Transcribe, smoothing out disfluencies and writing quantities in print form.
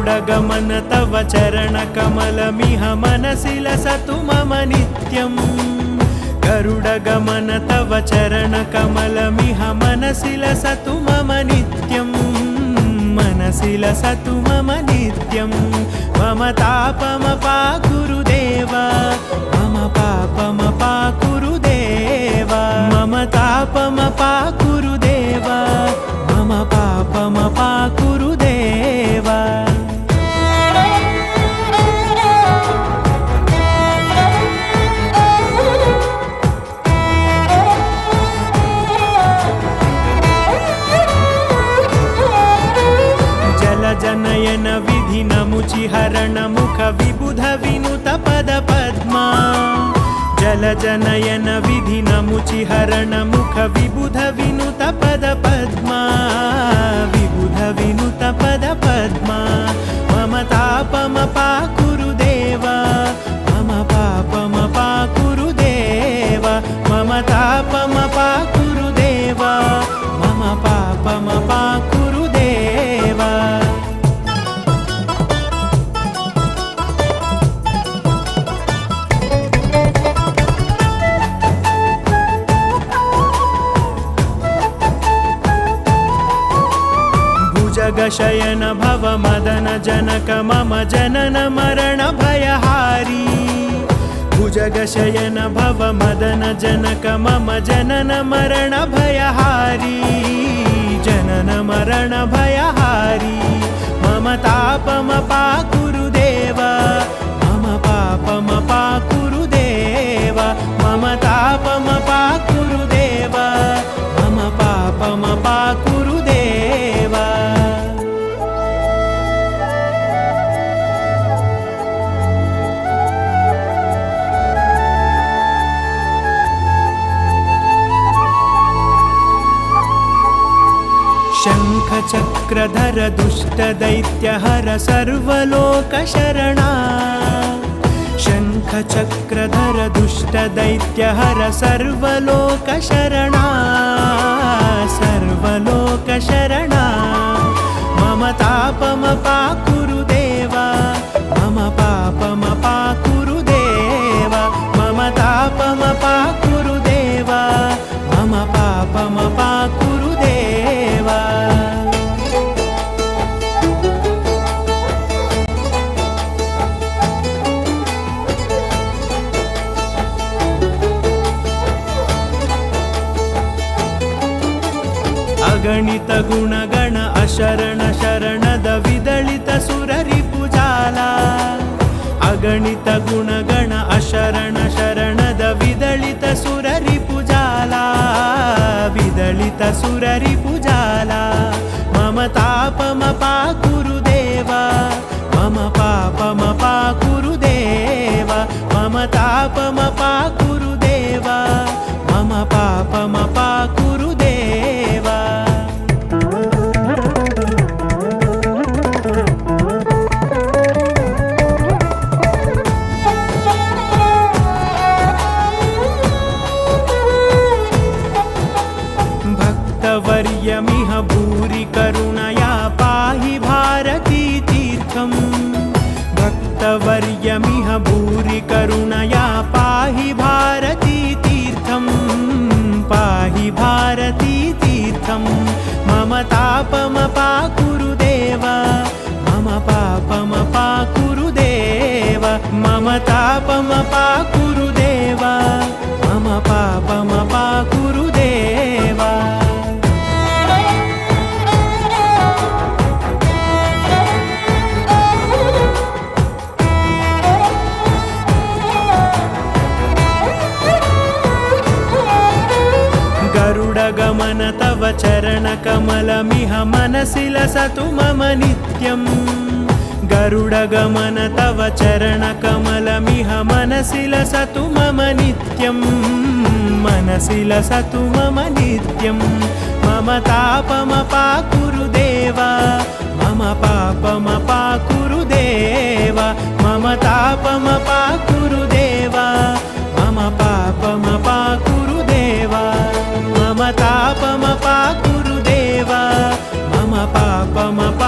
गरुडगमन तव चरणकमलमिह मनसि लसतु मम नित्यम् गरुडगमन तव चरणकमलमिह मनसि लसतु मम नित्यम् मनसि लसतु मम नित्यं मम तापमपाकुरुदेव मम पापमपाकुरुदेव मम तापमपाकुरुदेव मम पापमपाकुरुदेव जनयन विधि नमुचिहरण मुख विबुध विनुत पद पद्मा जल जनयन विधि नमुचिहरण मुख विबुध विनुत पद पद्मा विबुध विनुत पद पद्मा मम तापमपाकुरुदेव मम पापमपाकुरुदेव मम तापमपाकुरुदेव मम पापमपाकुरुदेव शयन भव मदन जनक मम जनन मरण भयहारी भुजग शयन भव मदन जनक मम जनन मरण भयहारी जनन मरण भयहारी मम तापमपाकुरुदेव मम पापमपाकुरुदेव मम तापमपाकुरुदेव मम पापमपाकुरुदेव शङ्खचक्रधर दुष्टदैत्यहर सर्वलोकशरणा शङ्खचक्रधर दुष्टदैत्यहर सर्वलोकशरणा सर्वलोकशरणा मम तापमपाकुरुदेव मम पापमपाकुरुदेव मम तापमपाकुरुदेव मम पापमपाकुरुदेव अगणित गुणगण अशरण शरणद विदलित सुररिपुजाला अगणित गुणगण अशरण शरणद विदलित सुररिपुजाला विदलित सुररिपुजाला मम तापमपाकुरुदेव मम पापमपाकुरुदेव मम तापमपाकुरुदेव मम पापमपाकुरुदेव भक्तवर्यमिह भूरि करुणया पाहि भारती तीर्थम् भक्तवर्यमिह भूरि करुणया पाहि भारती तीर्थम् पाहि भारती तीर्थम् मम तापमपाकुरुदेव मम पापमपाकुरुदेव मम तापमपाकुरुदेव मम पापमपाकुरुदेव गरुडगमन तव चरणकमलमिह मनसि लसतु मम नित्यम् गरुडगमन तव चरणकमलमिह मनसि लसतु मम नित्यम् मनसि लसतु मम नित्यम् मम तापमपाकुरुदेव मम पापमपाकुरुदेव मम तापमपाकुरुदेव मम पापमपाकुरुदेव मम तापमपाकुरुदेव मम पापमपाकुरुदेव